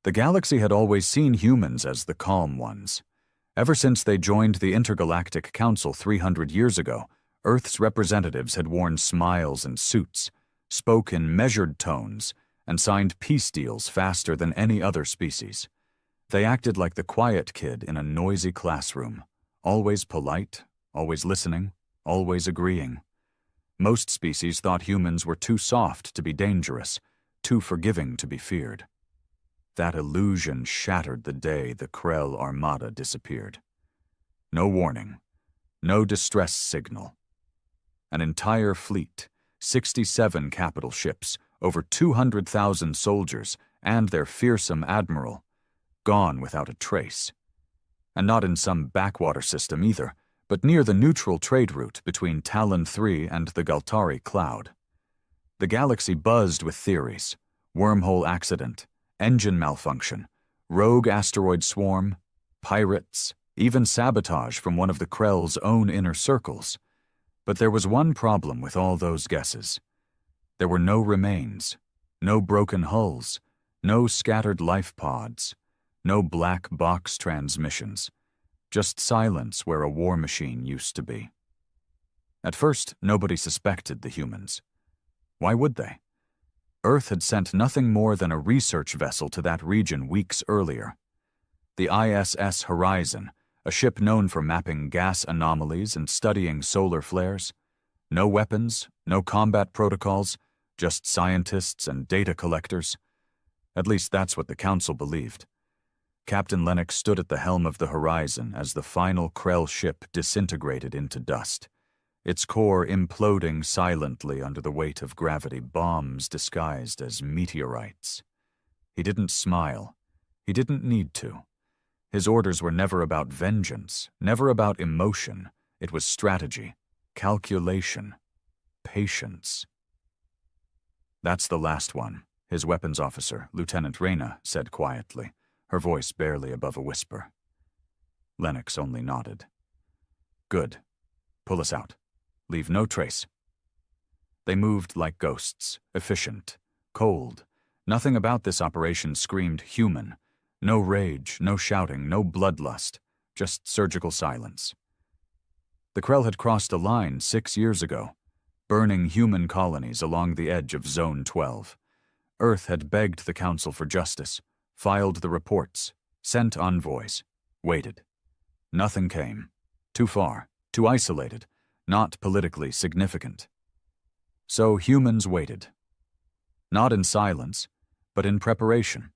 The galaxy had always seen humans as the calm ones. Ever since they joined the Intergalactic Council 300 years ago, Earth's representatives had worn smiles and suits, spoke in measured tones, and signed peace deals faster than any other species. They acted like the quiet kid in a noisy classroom, always polite, always listening, always agreeing. Most species thought humans were too soft to be dangerous, too forgiving to be feared. That illusion shattered the day the Krell Armada disappeared. No warning, no distress signal. An entire fleet, 67 capital ships, over 200,000 soldiers, and their fearsome admiral, gone without a trace. And not in some backwater system either, but near the neutral trade route between Talon 3 and the Galtari Cloud. The galaxy buzzed with theories: wormhole accident, engine malfunction, rogue asteroid swarm, pirates, even sabotage from one of the Krell's own inner circles. But there was one problem with all those guesses. There were no remains, no broken hulls, no scattered life pods, no black box transmissions, just silence where a war machine used to be. At first, nobody suspected the humans. Why would they? Earth had sent nothing more than a research vessel to that region weeks earlier. The ISS Horizon, a ship known for mapping gas anomalies and studying solar flares. No weapons, no combat protocols, just scientists and data collectors. At least that's what the Council believed. Captain Lennox stood at the helm of the Horizon as the final Krell ship disintegrated into dust, its core imploding silently under the weight of gravity bombs disguised as meteorites. He didn't smile. He didn't need to. His orders were never about vengeance, never about emotion. It was strategy, calculation, patience. "That's the last one," his weapons officer, Lieutenant Reyna, said quietly, her voice barely above a whisper. Lennox only nodded. "Good. Pull us out. Leave no trace." They moved like ghosts, efficient, cold. Nothing about this operation screamed human. No rage, no shouting, no bloodlust, just surgical silence. The Krell had crossed a line 6 years ago, burning human colonies along the edge of Zone 12. Earth had begged the Council for justice, filed the reports, sent envoys, waited. Nothing came. Too far, too isolated, not politically significant. So humans waited. Not in silence, but in preparation.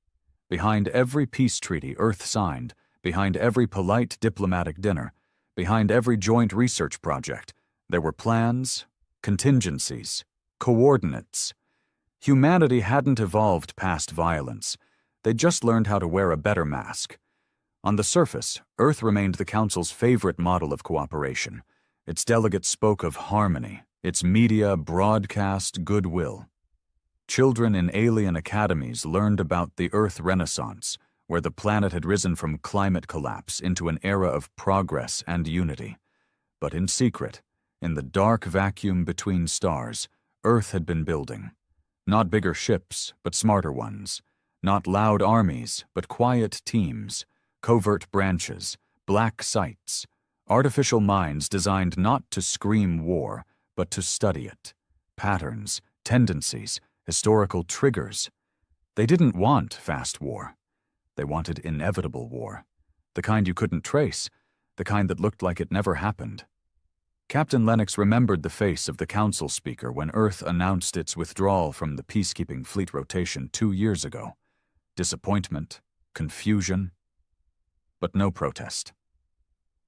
Behind every peace treaty Earth signed, behind every polite diplomatic dinner, behind every joint research project, there were plans, contingencies, coordinates. Humanity hadn't evolved past violence. They'd just learned how to wear a better mask. On the surface, Earth remained the Council's favorite model of cooperation. Its delegates spoke of harmony, its media broadcast goodwill. Children in alien academies learned about the Earth Renaissance, where the planet had risen from climate collapse into an era of progress and unity. But in secret, in the dark vacuum between stars, Earth had been building. Not bigger ships, but smarter ones. Not loud armies, but quiet teams, covert branches, black sites, artificial minds designed not to scream war, but to study it. Patterns, tendencies, historical triggers. They didn't want fast war. They wanted inevitable war. The kind you couldn't trace, the kind that looked like it never happened. Captain Lennox remembered the face of the Council speaker when Earth announced its withdrawal from the peacekeeping fleet rotation 2 years ago. Disappointment, confusion, but no protest.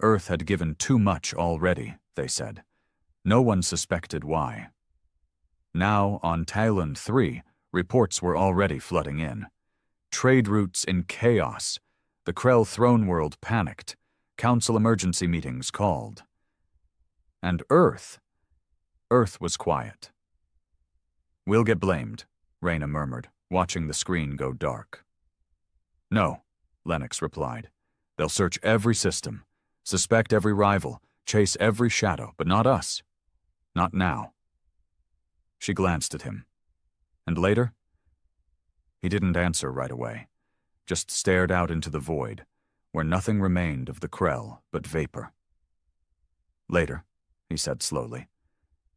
Earth had given too much already, they said. No one suspected why. Now, on Talon 3, reports were already flooding in. Trade routes in chaos. The Krell throne world panicked. Council emergency meetings called. And Earth was quiet. "We'll get blamed," Reyna murmured, watching the screen go dark. "No," Lennox replied. "They'll search every system, suspect every rival, chase every shadow, but not us. Not now." She glanced at him. "And later?" He didn't answer right away. just stared out into the void, where nothing remained of the Krell but vapor. "Later," he said slowly.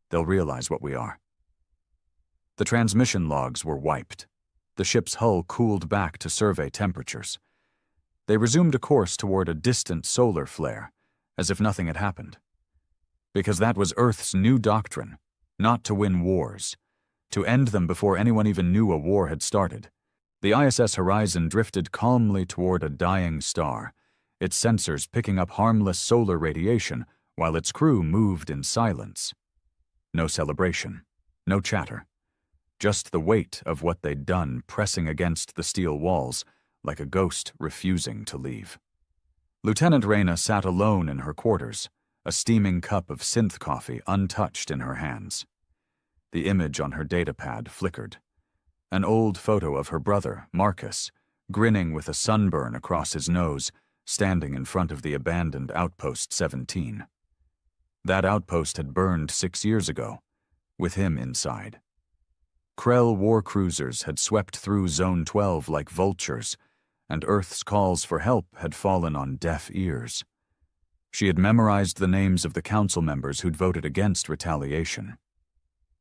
"They'll realize what we are." The transmission logs were wiped. The ship's hull cooled back to survey temperatures. They resumed a course toward a distant solar flare, as if nothing had happened. Because that was Earth's new doctrine, not to win wars, to end them before anyone even knew a war had started. The ISS Horizon drifted calmly toward a dying star, its sensors picking up harmless solar radiation while its crew moved in silence. No celebration, no chatter, just the weight of what they'd done pressing against the steel walls like a ghost refusing to leave. Lieutenant Reyna sat alone in her quarters, a steaming cup of synth coffee untouched in her hands. The image on her datapad flickered. An old photo of her brother, Marcus, grinning with a sunburn across his nose, standing in front of the abandoned Outpost 17. That outpost had burned 6 years ago, with him inside. Krell war cruisers had swept through Zone 12 like vultures, and Earth's calls for help had fallen on deaf ears. She had memorized the names of the council members who'd voted against retaliation.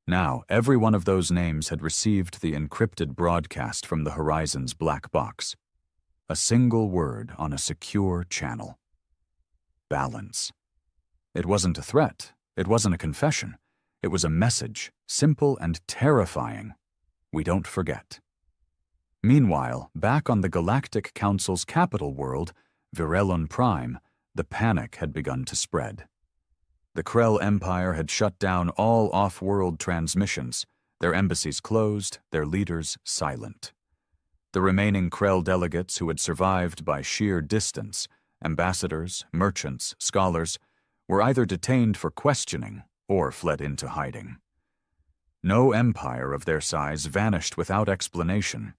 Now, every one of those names had received the encrypted broadcast from the Horizon's black box. A single word on a secure channel. Balance. It wasn't a threat. It wasn't a confession. It was a message, simple and terrifying. We don't forget. Meanwhile, back on the Galactic Council's capital world, Virelon Prime, the panic had begun to spread. The Krell Empire had shut down all off-world transmissions, their embassies closed, their leaders silent. The remaining Krell delegates who had survived by sheer distance, ambassadors, merchants, scholars, were either detained for questioning or fled into hiding. No empire of their size vanished without explanation.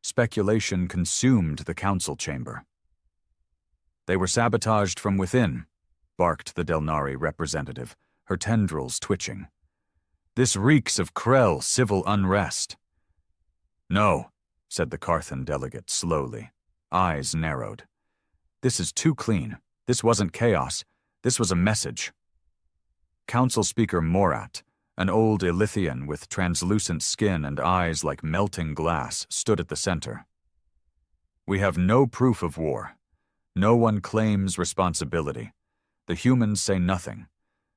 Speculation consumed the council chamber. "They were sabotaged from within," barked the Delnari representative, her tendrils twitching. "This reeks of Krell civil unrest." "No," said the Carthan delegate slowly, eyes narrowed. "This is too clean. This wasn't chaos. This was a message." Council Speaker Morat, an old Ilithian with translucent skin and eyes like melting glass, stood at the center. "We have no proof of war. No one claims responsibility. The humans say nothing.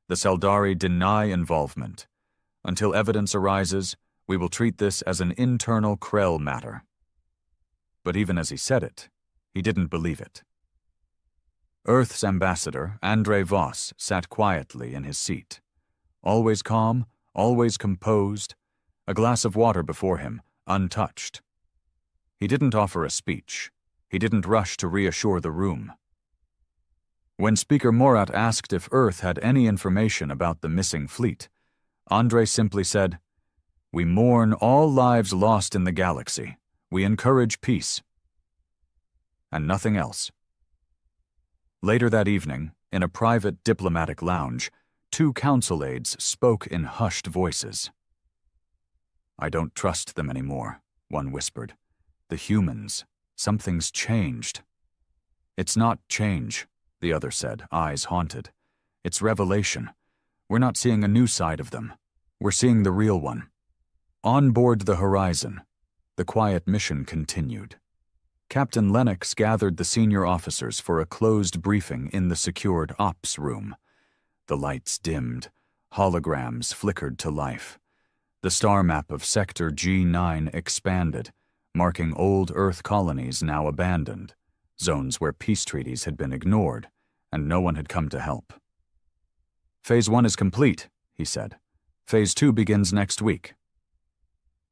The Seldari deny involvement. Until evidence arises, we will treat this as an internal Krell matter." But even as he said it, he didn't believe it. Earth's ambassador, Andre Voss, sat quietly in his seat. Always calm, always composed, a glass of water before him, untouched. He didn't offer a speech. He didn't rush to reassure the room. When Speaker Morat asked if Earth had any information about the missing fleet, Andre simply said, "We mourn all lives lost in the galaxy. We encourage peace." And nothing else. Later that evening, in a private diplomatic lounge, 2 council aides spoke in hushed voices. "I don't trust them anymore," one whispered. "The humans. Something's changed." "It's not change," the other said, eyes haunted. "It's revelation. We're not seeing a new side of them. We're seeing the real one." On board the Horizon, the quiet mission continued. Captain Lennox gathered the senior officers for a closed briefing in the secured ops room. The lights dimmed. Holograms flickered to life. The star map of Sector G9 expanded, marking old Earth colonies now abandoned, zones where peace treaties had been ignored, and no one had come to help. "Phase 1 is complete," he said. "Phase 2 begins next week."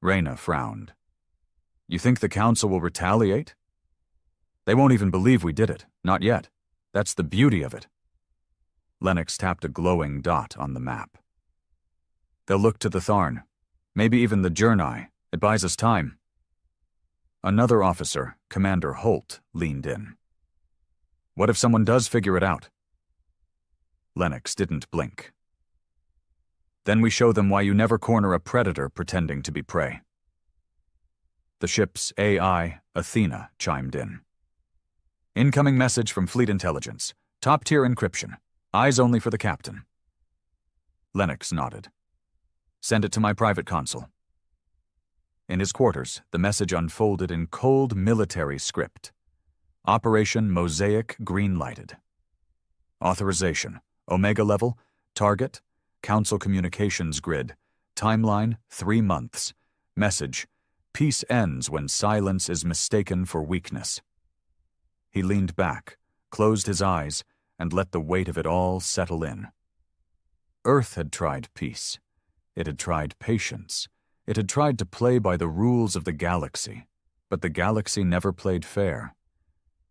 Reyna frowned. "You think the Council will retaliate?" "They won't even believe we did it. Not yet. That's the beauty of it." Lennox tapped a glowing dot on the map. "They'll look to the Tharn. Maybe even the Jernai. It buys us time." Another officer, Commander Holt, leaned in. "What if someone does figure it out?" Lennox didn't blink. "Then we show them why you never corner a predator pretending to be prey." The ship's AI, Athena chimed in. Incoming message from Fleet Intelligence. Top-tier encryption. Eyes only for the captain. Lennox nodded. Send it to my private console. In his quarters, the message unfolded in cold military script. Operation Mosaic green-lighted. Authorization. Omega level. Target. Council communications grid. Timeline, 3 months. Message. Peace ends when silence is mistaken for weakness. He leaned back, closed his eyes, and let the weight of it all settle in. Earth had tried peace. It had tried patience. It had tried to play by the rules of the galaxy, but the galaxy never played fair.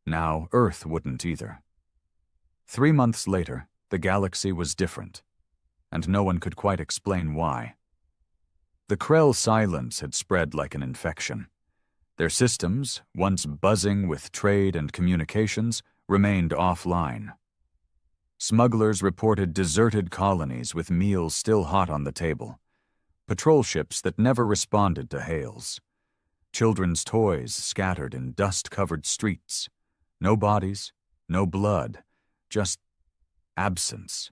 Now Earth wouldn't either. 3 months later, the galaxy was different, and no one could quite explain why. The Krell silence had spread like an infection. Their systems, once buzzing with trade and communications, remained offline. Smugglers reported deserted colonies with meals still hot on the table. Patrol ships that never responded to hails. Children's toys scattered in dust-covered streets. No bodies, no blood, just absence.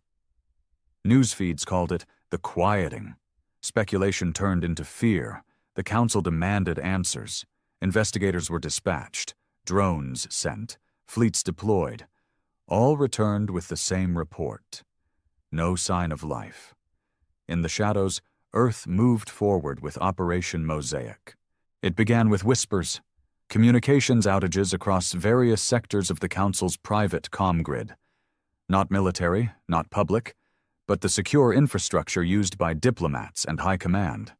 News feeds called it the quieting. Speculation turned into fear. The council demanded answers. Investigators were dispatched, drones sent, fleets deployed. All returned with the same report. No sign of life. In the shadows, Earth moved forward with Operation Mosaic. It began with whispers, communications outages across various sectors of the Council's private comm grid. Not military, not public, but the secure infrastructure used by diplomats and high command.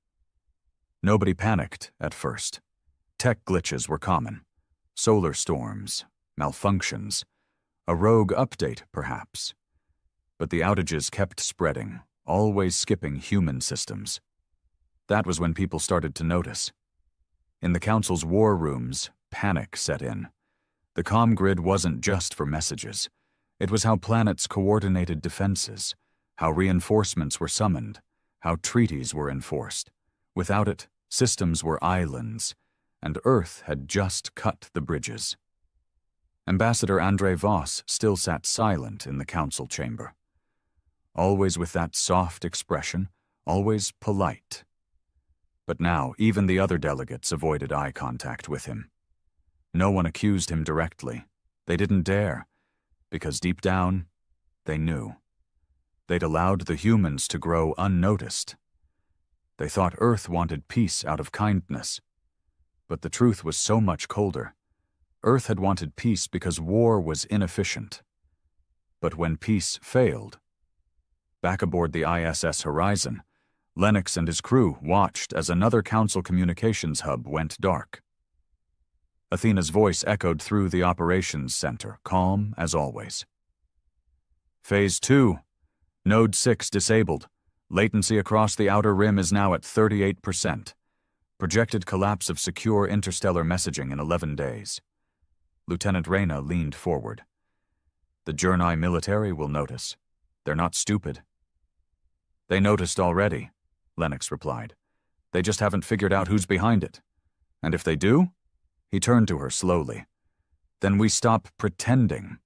Nobody panicked at first. Tech glitches were common. Solar storms, malfunctions, a rogue update, perhaps. But the outages kept spreading, always skipping human systems. That was when people started to notice. In the Council's war rooms, panic set in. The comm grid wasn't just for messages. It was how planets coordinated defenses, how reinforcements were summoned, how treaties were enforced. Without it, systems were islands, and Earth had just cut the bridges. Ambassador Andre Voss still sat silent in the council chamber. Always with that soft expression, always polite. But now even the other delegates avoided eye contact with him. No one accused him directly. They didn't dare, because deep down, they knew. They'd allowed the humans to grow unnoticed. They thought Earth wanted peace out of kindness. But the truth was so much colder. Earth had wanted peace because war was inefficient. But when peace failed, back aboard the ISS Horizon, Lennox and his crew watched as another Council communications hub went dark. Athena's voice echoed through the operations center, calm as always. Phase 2. Node 6 disabled. Latency across the outer rim is now at 38%. Projected collapse of secure interstellar messaging in 11 days. Lieutenant Reyna leaned forward. The Journey military will notice. They're not stupid. They noticed already, Lennox replied. They just haven't figured out who's behind it. And if they do? He turned to her slowly. Then we stop pretending.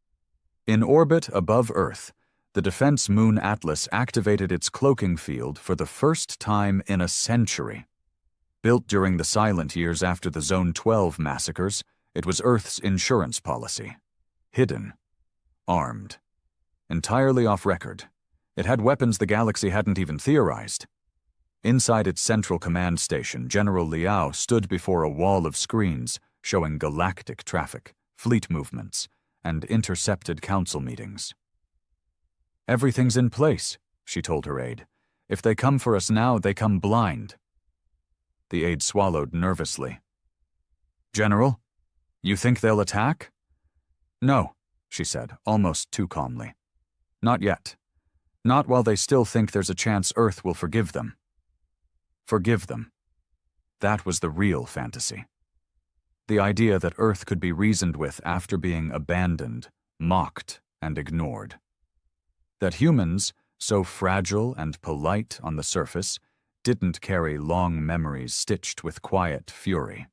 In orbit above Earth, the Defense Moon Atlas activated its cloaking field for the first time in a century. Built during the silent years after the Zone 12 massacres, it was Earth's insurance policy. Hidden. Armed. Entirely off record. It had weapons the galaxy hadn't even theorized. Inside its central command station, General Liao stood before a wall of screens showing galactic traffic, fleet movements, and intercepted council meetings. Everything's in place, she told her aide. If they come for us now, they come blind. The aide swallowed nervously. General, you think they'll attack? No, she said, almost too calmly. Not yet. Not while they still think there's a chance Earth will forgive them. Forgive them. That was the real fantasy. The idea that Earth could be reasoned with after being abandoned, mocked, and ignored. That humans, so fragile and polite on the surface, didn't carry long memories stitched with quiet fury.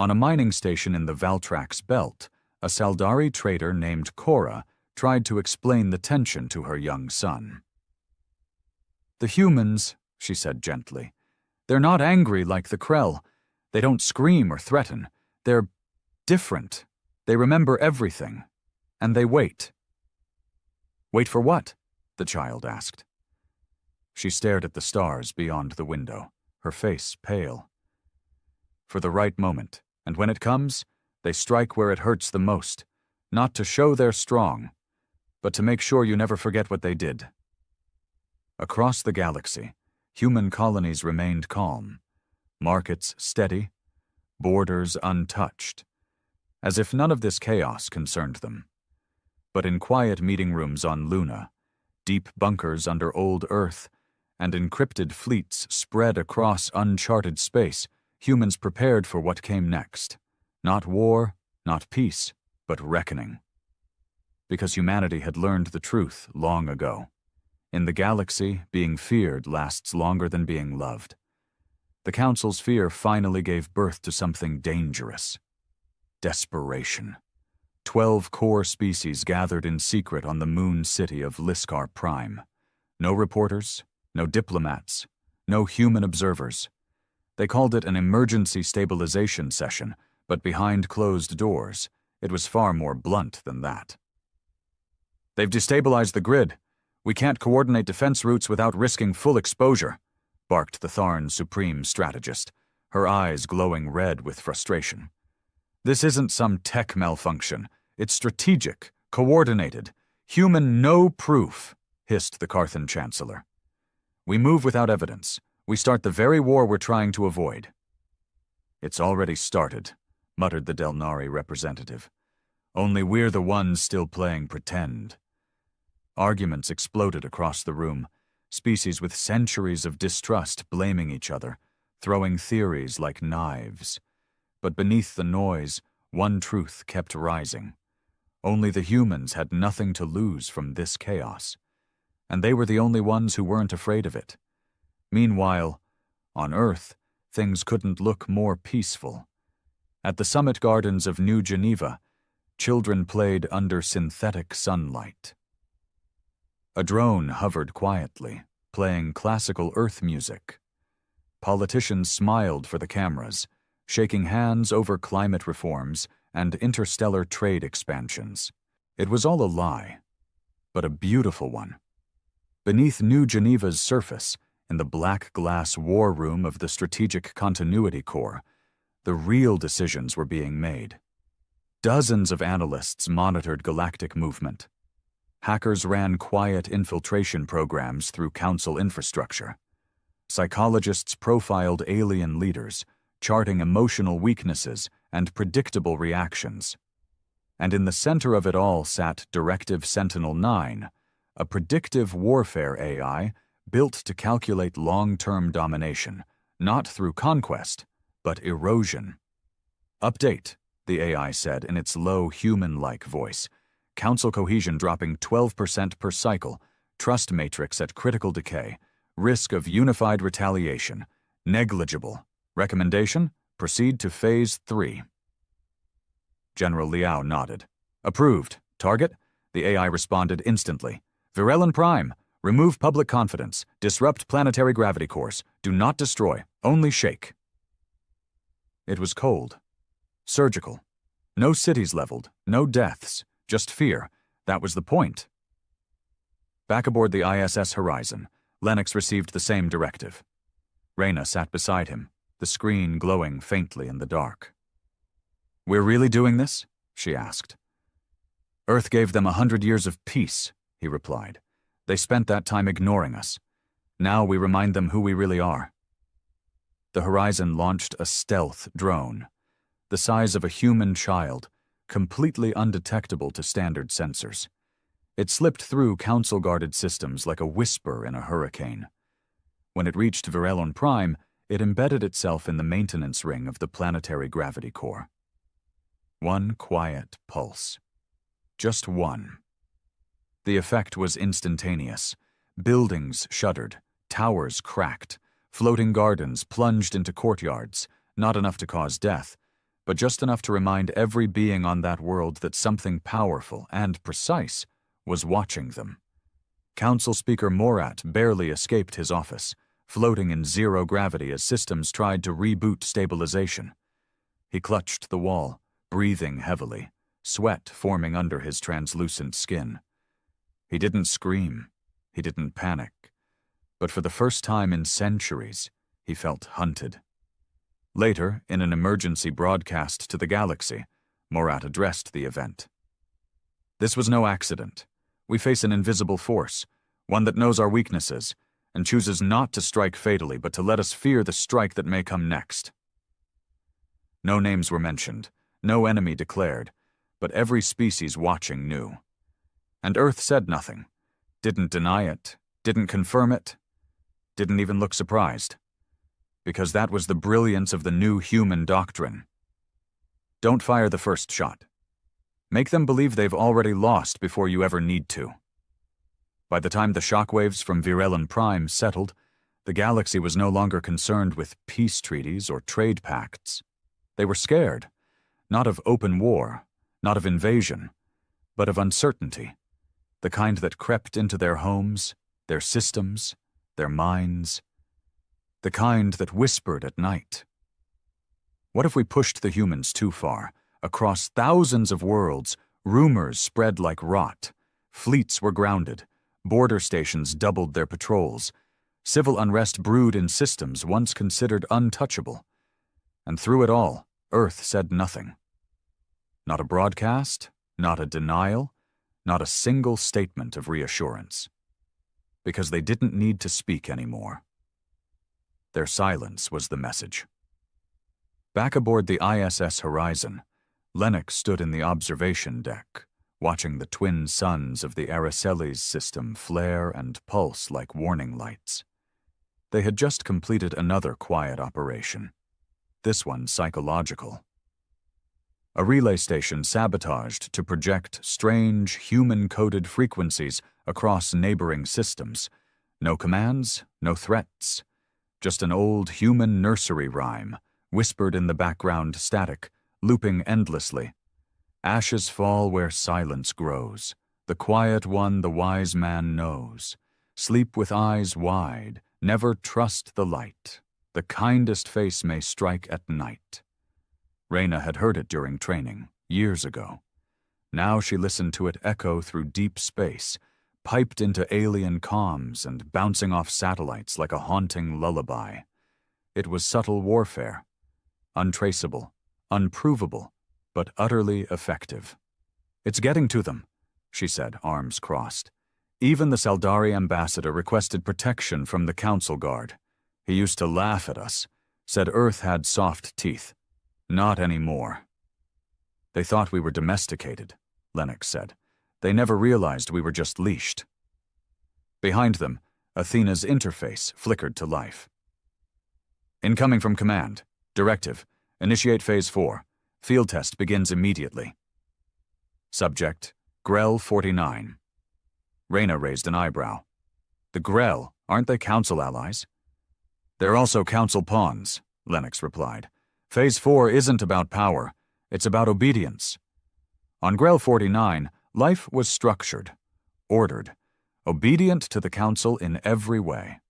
On a mining station in the Valtrax Belt, a Saldari trader named Cora tried to explain the tension to her young son. "The humans," she said gently, "they're not angry like the Krell. They don't scream or threaten. They're different. They remember everything. And they wait." "Wait for what?" the child asked. She stared at the stars beyond the window, her face pale. "For the right moment, and when it comes, they strike where it hurts the most, not to show they're strong, but to make sure you never forget what they did." Across the galaxy, human colonies remained calm, markets steady, borders untouched, as if none of this chaos concerned them. But in quiet meeting rooms on Luna, deep bunkers under old Earth, and encrypted fleets spread across uncharted space, humans prepared for what came next. Not war, not peace, but reckoning. Because humanity had learned the truth long ago. In the galaxy, being feared lasts longer than being loved. The Council's fear finally gave birth to something dangerous. Desperation. 12 core species gathered in secret on the moon city of Liskar Prime. No reporters, no diplomats, no human observers. They called it an emergency stabilization session, but behind closed doors, it was far more blunt than that. "They've destabilized the grid. We can't coordinate defense routes without risking full exposure," barked the Tharn Supreme Strategist, her eyes glowing red with frustration. "This isn't some tech malfunction. It's strategic, coordinated, human no proof," hissed the Carthan Chancellor. "We move without evidence. We start the very war we're trying to avoid." "It's already started," muttered the Delnari representative. "Only we're the ones still playing pretend." Arguments exploded across the room, species with centuries of distrust blaming each other, throwing theories like knives. But beneath the noise, one truth kept rising. Only the humans had nothing to lose from this chaos. And they were the only ones who weren't afraid of it. Meanwhile, on Earth, things couldn't look more peaceful. At the summit gardens of New Geneva, children played under synthetic sunlight. A drone hovered quietly, playing classical Earth music. Politicians smiled for the cameras, shaking hands over climate reforms and interstellar trade expansions. It was all a lie, but a beautiful one. Beneath New Geneva's surface, in the black glass war room of the Strategic Continuity Corps, the real decisions were being made. Dozens of analysts monitored galactic movement. Hackers ran quiet infiltration programs through Council infrastructure. Psychologists profiled alien leaders, charting emotional weaknesses and predictable reactions. And in the center of it all sat Directive Sentinel-9, a predictive warfare AI built to calculate long-term domination, not through conquest, but erosion. "Update," the AI said in its low, human-like voice. "Council cohesion dropping 12% per cycle, trust matrix at critical decay, risk of unified retaliation, negligible. Recommendation? Proceed to Phase 3. General Liao nodded. "Approved. Target?" The AI responded instantly. "Virelon Prime. Remove public confidence. Disrupt planetary gravity course. Do not destroy. Only shake." It was cold. Surgical. No cities leveled. No deaths. Just fear. That was the point. Back aboard the ISS Horizon, Lennox received the same directive. Reyna sat beside him, the screen glowing faintly in the dark. "We're really doing this?" she asked. "Earth gave them 100 years of peace," he replied. "They spent that time ignoring us. Now we remind them who we really are." The Horizon launched a stealth drone, the size of a human child, completely undetectable to standard sensors. It slipped through Council-guarded systems like a whisper in a hurricane. When it reached Virelon Prime, it embedded itself in the maintenance ring of the planetary gravity core. One quiet pulse. Just one. The effect was instantaneous. Buildings shuddered, towers cracked, floating gardens plunged into courtyards, not enough to cause death, but just enough to remind every being on that world that something powerful and precise was watching them. Council Speaker Morat barely escaped his office, floating in zero gravity as systems tried to reboot stabilization. He clutched the wall, breathing heavily, sweat forming under his translucent skin. He didn't scream, he didn't panic, but for the first time in centuries, he felt hunted. Later, in an emergency broadcast to the galaxy, Morat addressed the event. "This was no accident. We face an invisible force, one that knows our weaknesses, and chooses not to strike fatally but to let us fear the strike that may come next." No names were mentioned, no enemy declared, but every species watching knew. And Earth said nothing, didn't deny it, didn't confirm it, didn't even look surprised. Because that was the brilliance of the new human doctrine. Don't fire the first shot. Make them believe they've already lost before you ever need to. By the time the shockwaves from Virelin Prime settled, the galaxy was no longer concerned with peace treaties or trade pacts. They were scared, not of open war, not of invasion, but of uncertainty, the kind that crept into their homes, their systems, their minds, the kind that whispered at night. What if we pushed the humans too far? Across thousands of worlds, rumors spread like rot. Fleets were grounded. Border stations doubled their patrols. Civil unrest brewed in systems once considered untouchable. And through it all, Earth said nothing. Not a broadcast, not a denial, not a single statement of reassurance. Because they didn't need to speak anymore. Their silence was the message. Back aboard the ISS Horizon, Lennox stood in the observation deck, watching the twin suns of the Araceli's system flare and pulse like warning lights. They had just completed another quiet operation, this one psychological. A relay station sabotaged to project strange, human-coded frequencies across neighboring systems. No commands, no threats. Just an old human nursery rhyme, whispered in the background static, looping endlessly. Ashes fall where silence grows. The quiet one the wise man knows. Sleep with eyes wide, never trust the light. The kindest face may strike at night. Reyna had heard it during training, years ago. Now she listened to it echo through deep space, piped into alien comms and bouncing off satellites like a haunting lullaby. It was subtle warfare, untraceable, unprovable, but utterly effective. "It's getting to them," she said, arms crossed. Even the Saldari ambassador requested protection from the Council Guard. He used to laugh at us, said Earth had soft teeth. Not anymore. "They thought we were domesticated," Lennox said. "They never realized we were just leashed." Behind them, Athena's interface flickered to life. "Incoming from command. Directive. Initiate Phase 4. Field test begins immediately." Subject, Grell 49. Reyna raised an eyebrow. "The Grell, aren't they Council allies?" "They're also Council pawns," Lennox replied. "Phase 4 isn't about power. It's about obedience." On Grell 49, life was structured, ordered, obedient to the Council in every way.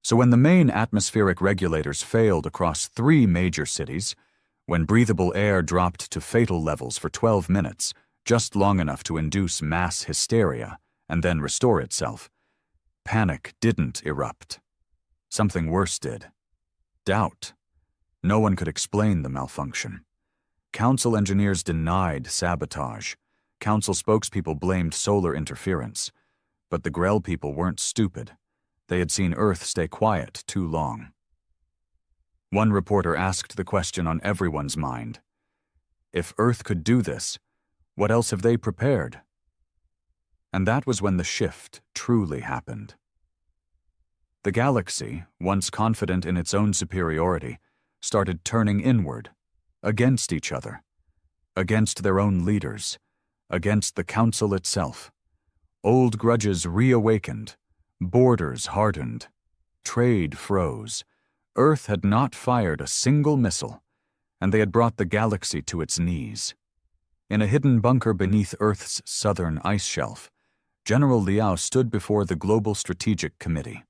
So when the main atmospheric regulators failed across 3 major cities, when breathable air dropped to fatal levels for 12 minutes, just long enough to induce mass hysteria and then restore itself, panic didn't erupt. Something worse did. Doubt. No one could explain the malfunction. Council engineers denied sabotage. Council spokespeople blamed solar interference. But the Grell people weren't stupid. They had seen Earth stay quiet too long. One reporter asked the question on everyone's mind. If Earth could do this, what else have they prepared? And that was when the shift truly happened. The galaxy, once confident in its own superiority, started turning inward, against each other, against their own leaders, against the Council itself. Old grudges reawakened, borders hardened, trade froze. Earth had not fired a single missile, and they had brought the galaxy to its knees. In a hidden bunker beneath Earth's southern ice shelf, General Liao stood before the Global Strategic Committee.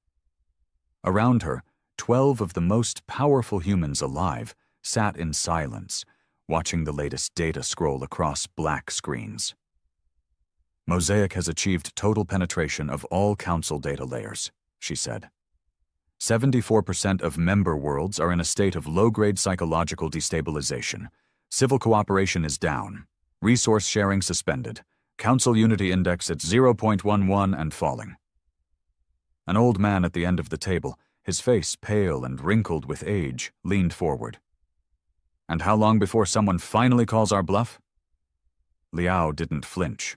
Around her, 12 of the most powerful humans alive sat in silence, watching the latest data scroll across black screens. Mosaic has achieved total penetration of all Council data layers, she said. 74% of member worlds are in a state of low-grade psychological destabilization. Civil cooperation is down. Resource sharing suspended. Council Unity Index at 0.11 and falling. An old man at the end of the table, his face pale and wrinkled with age, leaned forward. And how long before someone finally calls our bluff? Liao didn't flinch.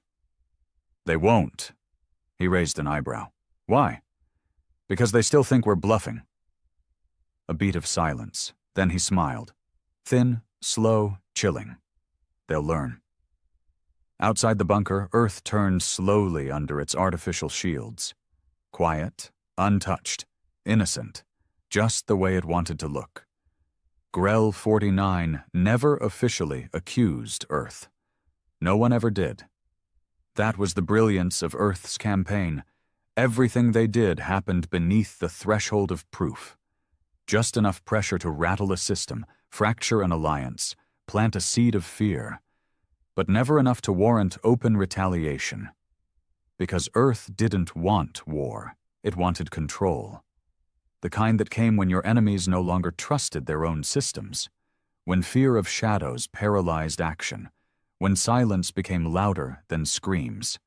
They won't. He raised an eyebrow. Why? Because they still think we're bluffing. A beat of silence. Then he smiled. Thin, slow, chilling. They'll learn. Outside the bunker, Earth turned slowly under its artificial shields. Quiet, untouched, innocent, just the way it wanted to look. Grell 49 never officially accused Earth. No one ever did. That was the brilliance of Earth's campaign. Everything they did happened beneath the threshold of proof. Just enough pressure to rattle a system, fracture an alliance, plant a seed of fear, but never enough to warrant open retaliation. Because Earth didn't want war, it wanted control. The kind that came when your enemies no longer trusted their own systems, when fear of shadows paralyzed action, when silence became louder than screams.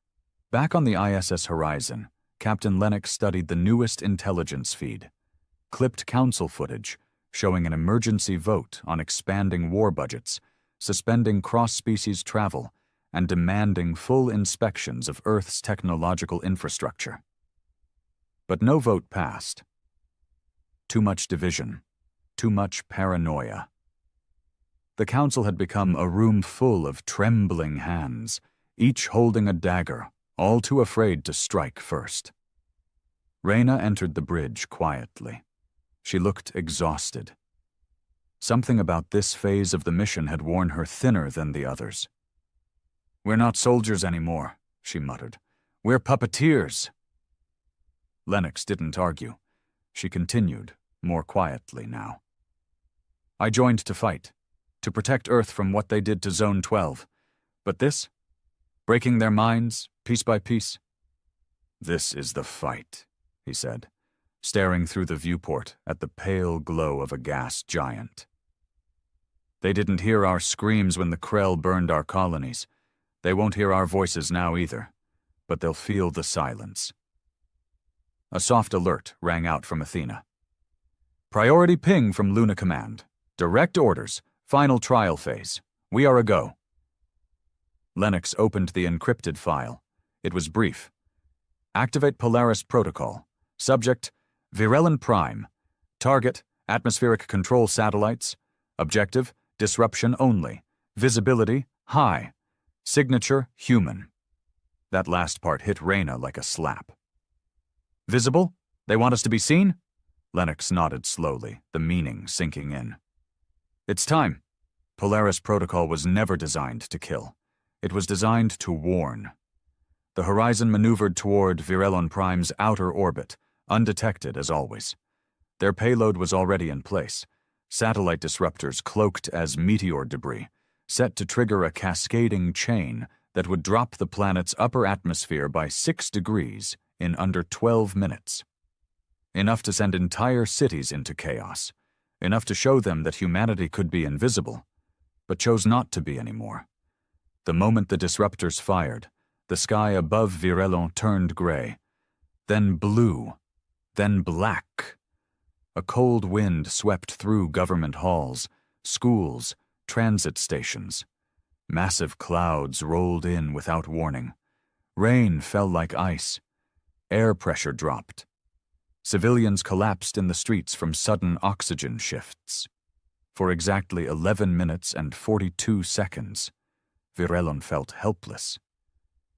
Back on the ISS horizon, Captain Lennox studied the newest intelligence feed, clipped council footage showing an emergency vote on expanding war budgets, suspending cross-species travel, and demanding full inspections of Earth's technological infrastructure. But no vote passed. Too much division, too much paranoia. The council had become a room full of trembling hands, each holding a dagger, all too afraid to strike first. Reyna entered the bridge quietly. She looked exhausted. Something about this phase of the mission had worn her thinner than the others. "We're not soldiers anymore," she muttered. "We're puppeteers." Lennox didn't argue. She continued, more quietly now. "I joined to fight, to protect Earth from what they did to Zone 12. But this? Breaking their minds, piece by piece? This is the fight," he said, staring through the viewport at the pale glow of a gas giant. "They didn't hear our screams when the Krell burned our colonies. They won't hear our voices now either, but they'll feel the silence." A soft alert rang out from Athena. "Priority ping from Luna Command. Direct orders. Final trial phase. We are a go." Lennox opened the encrypted file. It was brief. "Activate Polaris Protocol. Subject, Virelon Prime. Target, atmospheric control satellites. Objective, disruption only. Visibility, high. Signature, human." That last part hit Reyna like a slap. "Visible? They want us to be seen?" Lennox nodded slowly, the meaning sinking in. "It's time." Polaris Protocol was never designed to kill. It was designed to warn. The Horizon maneuvered toward Virelon Prime's outer orbit, undetected as always. Their payload was already in place, satellite disruptors cloaked as meteor debris, set to trigger a cascading chain that would drop the planet's upper atmosphere by 6 degrees in under 12 minutes. Enough to send entire cities into chaos, enough to show them that humanity could be invisible, but chose not to be anymore. The moment the disruptors fired, the sky above Virelon turned gray, then blue, then black. A cold wind swept through government halls, schools, transit stations. Massive clouds rolled in without warning. Rain fell like ice. Air pressure dropped. Civilians collapsed in the streets from sudden oxygen shifts. For exactly 11 minutes and 42 seconds, Virelon felt helpless.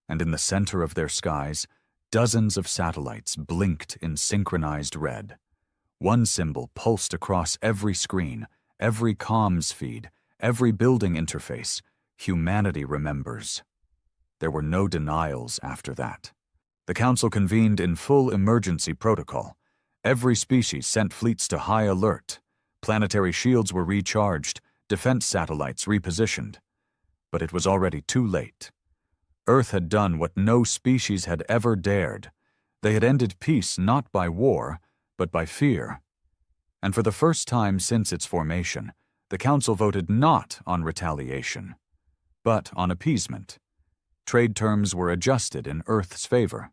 And in the center of their skies, dozens of satellites blinked in synchronized red. One symbol pulsed across every screen, every comms feed, every building interface, humanity remembers. There were no denials after that. The Council convened in full emergency protocol. Every species sent fleets to high alert. Planetary shields were recharged, defense satellites repositioned. But it was already too late. Earth had done what no species had ever dared. They had ended peace not by war, but by fear. And for the first time since its formation, the Council voted not on retaliation, but on appeasement. Trade terms were adjusted in Earth's favor.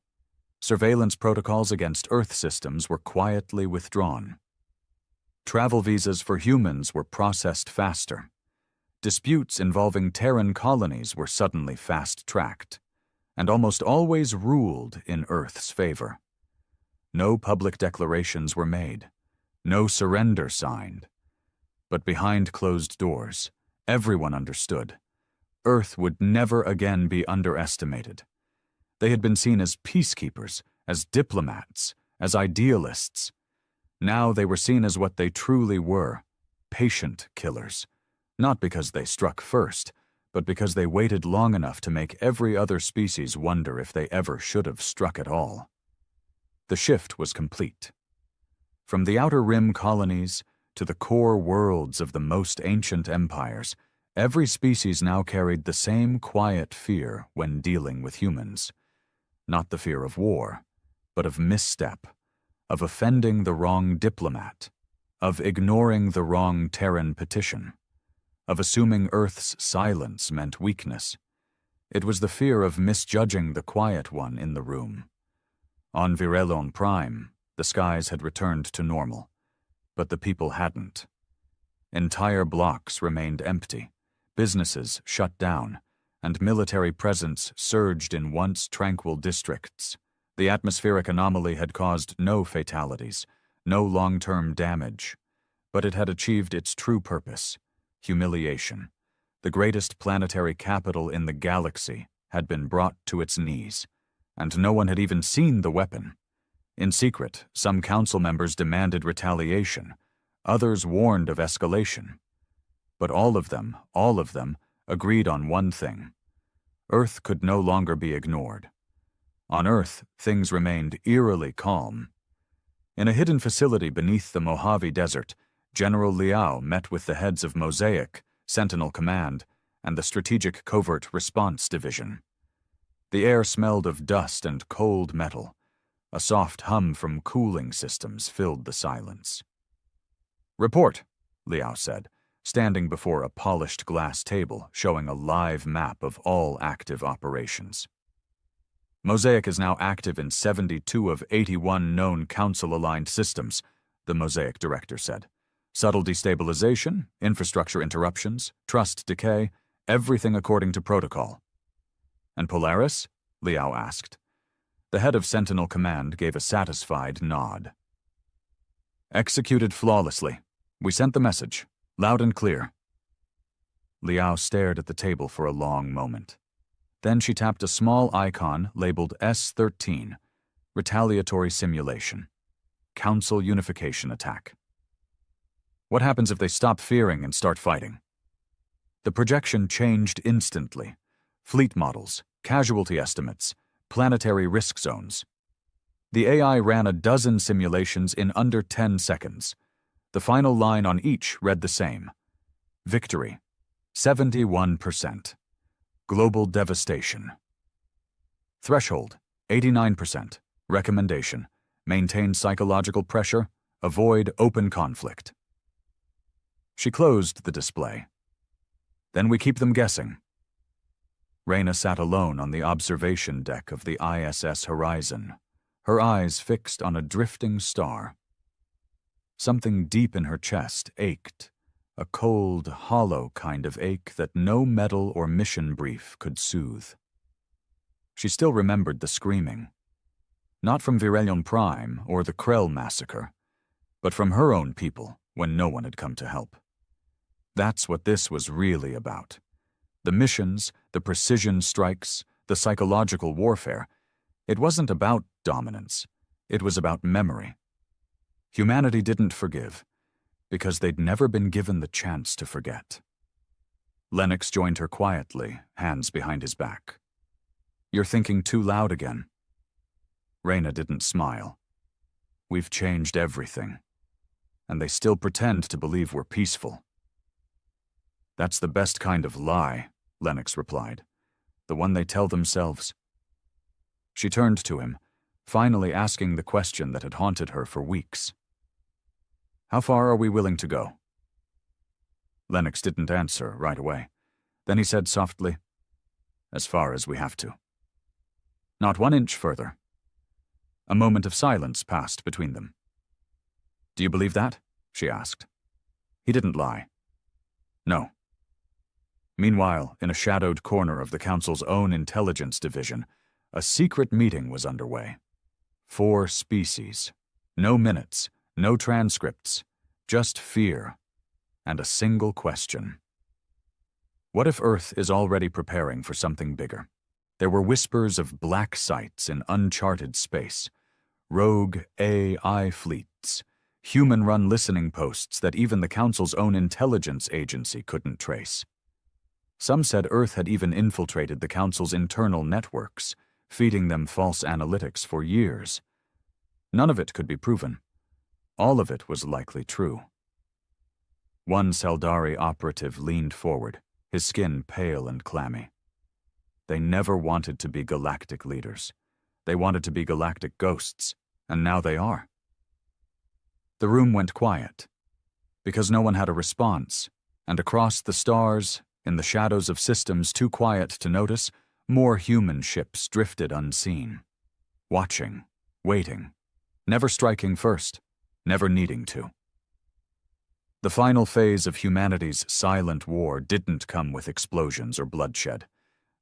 Surveillance protocols against Earth systems were quietly withdrawn. Travel visas for humans were processed faster. Disputes involving Terran colonies were suddenly fast-tracked, and almost always ruled in Earth's favor. No public declarations were made, no surrender signed. But behind closed doors, everyone understood. Earth would never again be underestimated. They had been seen as peacekeepers, as diplomats, as idealists. Now they were seen as what they truly were, patient killers. Not because they struck first, but because they waited long enough to make every other species wonder if they ever should have struck at all. The shift was complete. From the Outer Rim colonies to the core worlds of the most ancient empires, every species now carried the same quiet fear when dealing with humans. Not the fear of war, but of misstep, of offending the wrong diplomat, of ignoring the wrong Terran petition, of assuming Earth's silence meant weakness. It was the fear of misjudging the quiet one in the room. On Virelon Prime, the skies had returned to normal, but the people hadn't. Entire blocks remained empty, businesses shut down, and military presence surged in once tranquil districts. The atmospheric anomaly had caused no fatalities, no long-term damage, but it had achieved its true purpose: humiliation. The greatest planetary capital in the galaxy had been brought to its knees, and no one had even seen the weapon. In secret, some council members demanded retaliation, others warned of escalation. But all of them, agreed on one thing. Earth could no longer be ignored. On Earth, things remained eerily calm. In a hidden facility beneath the Mojave Desert, General Liao met with the heads of Mosaic, Sentinel Command, and the Strategic Covert Response Division. The air smelled of dust and cold metal. A soft hum from cooling systems filled the silence. "Report," Liao said, standing before a polished glass table showing a live map of all active operations. Mosaic is now active in 72 of 81 known Council-aligned systems, the Mosaic director said. Subtle destabilization, infrastructure interruptions, trust decay, everything according to protocol. "And Polaris?" Liao asked. The head of Sentinel Command gave a satisfied nod. "Executed flawlessly. We sent the message, loud and clear." Liao stared at the table for a long moment. Then she tapped a small icon labeled S-13, Retaliatory Simulation, Council Unification Attack. "What happens if they stop fearing and start fighting?" The projection changed instantly. Fleet models, casualty estimates, planetary risk zones. The AI ran a dozen simulations in under 10 seconds. The final line on each read the same: Victory, 71%. Global devastation. Threshold, 89%. Recommendation, maintain psychological pressure, avoid open conflict. She closed the display. "Then we keep them guessing." Reyna sat alone on the observation deck of the ISS Horizon, her eyes fixed on a drifting star. Something deep in her chest ached, a cold, hollow kind of ache that no medal or mission brief could soothe. She still remembered the screaming. Not from Virelion Prime or the Krell massacre, but from her own people when no one had come to help. That's what this was really about. The missions, the precision strikes, the psychological warfare. It wasn't about dominance. It was about memory. Humanity didn't forgive, because they'd never been given the chance to forget. Lennox joined her quietly, hands behind his back. You're thinking too loud again. Reyna didn't smile. We've changed everything. And they still pretend to believe we're peaceful. That's the best kind of lie, Lennox replied. The one they tell themselves. She turned to him, finally asking the question that had haunted her for weeks. How far are we willing to go? Lennox didn't answer right away. Then he said softly, as far as we have to. Not 1 inch further. A moment of silence passed between them. Do you believe that? She asked. He didn't lie. No. Meanwhile, in a shadowed corner of the Council's own intelligence division, a secret meeting was underway. 4 species. No minutes, no transcripts, just fear, and a single question. What if Earth is already preparing for something bigger? There were whispers of black sites in uncharted space, rogue AI fleets, human-run listening posts that even the Council's own intelligence agency couldn't trace. Some said Earth had even infiltrated the Council's internal networks, feeding them false analytics for years. None of it could be proven. All of it was likely true. One Seldari operative leaned forward, his skin pale and clammy. They never wanted to be galactic leaders. They wanted to be galactic ghosts, and now they are. The room went quiet, because no one had a response, and across the stars, in the shadows of systems too quiet to notice, more human ships drifted unseen, watching, waiting, never striking first, never needing to. The final phase of humanity's silent war didn't come with explosions or bloodshed.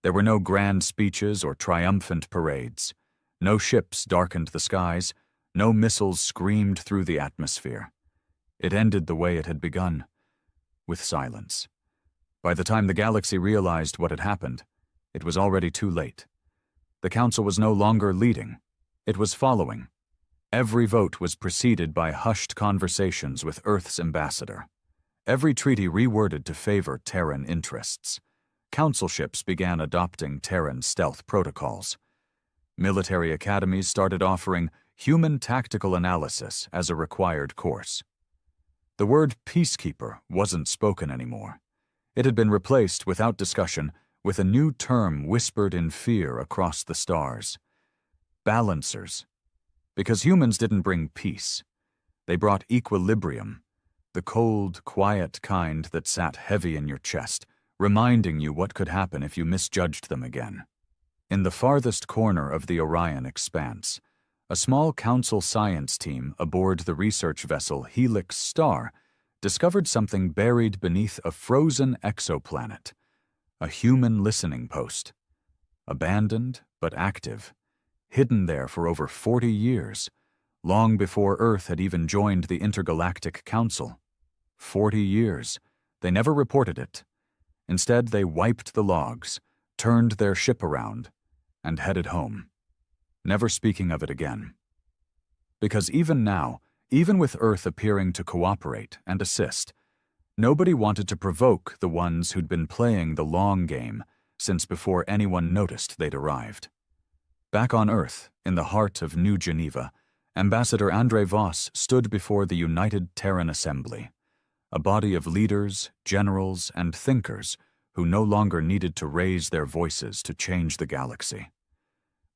There were no grand speeches or triumphant parades. No ships darkened the skies. No missiles screamed through the atmosphere. It ended the way it had begun, with silence. By the time the galaxy realized what had happened, it was already too late. The Council was no longer leading. It was following. Every vote was preceded by hushed conversations with Earth's ambassador. Every treaty reworded to favor Terran interests. Council ships began adopting Terran stealth protocols. Military academies started offering human tactical analysis as a required course. The word Peacekeeper wasn't spoken anymore. It had been replaced, without discussion, with a new term whispered in fear across the stars. Balancers. Because humans didn't bring peace. They brought equilibrium, the cold, quiet kind that sat heavy in your chest, reminding you what could happen if you misjudged them again. In the farthest corner of the Orion expanse, a small Council science team aboard the research vessel Helix Star discovered something buried beneath a frozen exoplanet, a human listening post. Abandoned but active, hidden there for over 40 years, long before Earth had even joined the Intergalactic Council. 40 years. They never reported it. Instead, they wiped the logs, turned their ship around, and headed home, never speaking of it again. Because even now, even with Earth appearing to cooperate and assist, nobody wanted to provoke the ones who'd been playing the long game since before anyone noticed they'd arrived. Back on Earth, in the heart of New Geneva, Ambassador Andre Voss stood before the United Terran Assembly, a body of leaders, generals, and thinkers who no longer needed to raise their voices to change the galaxy.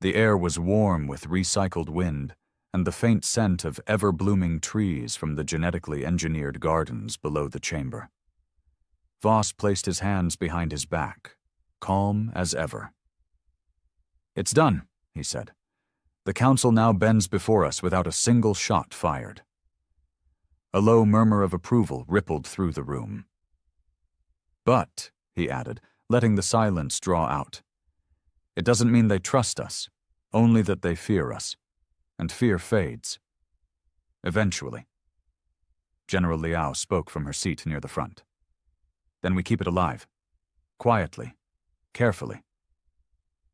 The air was warm with recycled wind and the faint scent of ever-blooming trees from the genetically engineered gardens below the chamber. Voss placed his hands behind his back, calm as ever. "It's done," he said. "The Council now bends before us without a single shot fired." A low murmur of approval rippled through the room. "But," he added, letting the silence draw out, "it doesn't mean they trust us, only that they fear us. And fear fades. Eventually." General Liao spoke from her seat near the front. "Then we keep it alive. Quietly. Carefully."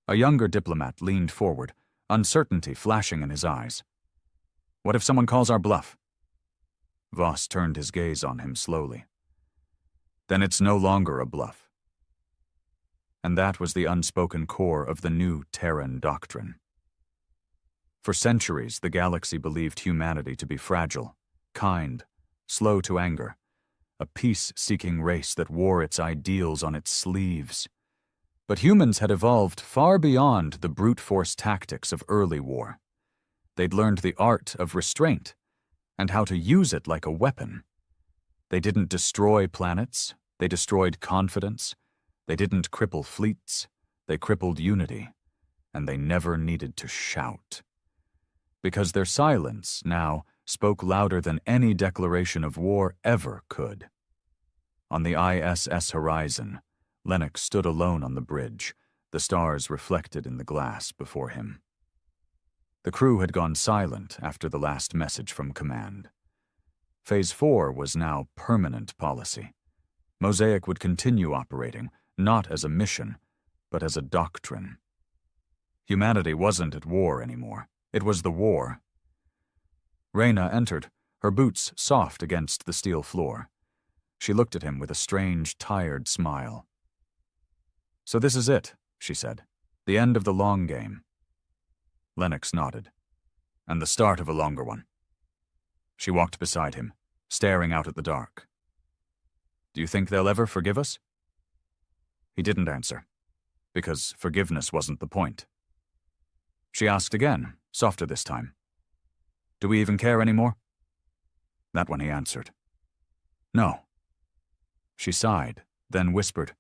A younger diplomat leaned forward, uncertainty flashing in his eyes. "What if someone calls our bluff?" Voss turned his gaze on him slowly. "Then it's no longer a bluff. And that was the unspoken core of the new Terran doctrine. For centuries, the galaxy believed humanity to be fragile, kind, slow to anger, a peace-seeking race that wore its ideals on its sleeves. But humans had evolved far beyond the brute force tactics of early war. They'd learned the art of restraint and how to use it like a weapon. They didn't destroy planets, they destroyed confidence. They didn't cripple fleets, they crippled unity, and they never needed to shout. Because their silence now spoke louder than any declaration of war ever could. On the ISS horizon, Lennox stood alone on the bridge, the stars reflected in the glass before him. The crew had gone silent after the last message from command. Phase 4 was now permanent policy. Mosaic would continue operating, not as a mission, but as a doctrine. Humanity wasn't at war anymore. It was the war. Reyna entered, her boots soft against the steel floor. She looked at him with a strange, tired smile. "So this is it," she said. "The end of the long game." Lennox nodded. "And the start of a longer one." She walked beside him, staring out at the dark. "Do you think they'll ever forgive us?" He didn't answer, because forgiveness wasn't the point. She asked again, softer this time. "Do we even care anymore?" That one he answered. "No." She sighed, then whispered,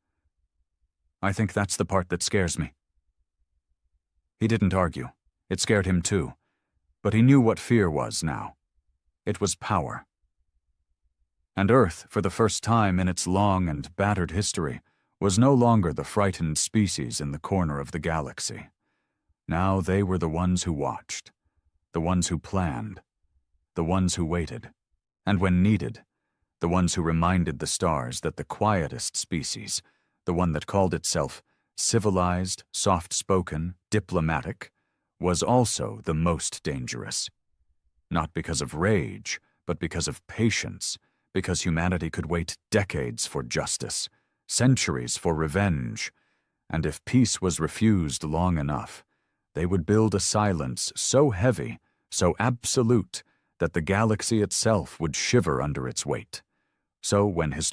"I think that's the part that scares me." He didn't argue. It scared him too. But he knew what fear was now. It was power. And Earth, for the first time in its long and battered history, was no longer the frightened species in the corner of the galaxy. Now they were the ones who watched, the ones who planned, the ones who waited, and when needed, the ones who reminded the stars that the quietest species, the one that called itself civilized, soft-spoken, diplomatic, was also the most dangerous. Not because of rage, but because of patience, because humanity could wait decades for justice, centuries for revenge, and if peace was refused long enough, they would build a silence so heavy, so absolute, that the galaxy itself would shiver under its weight. So when historians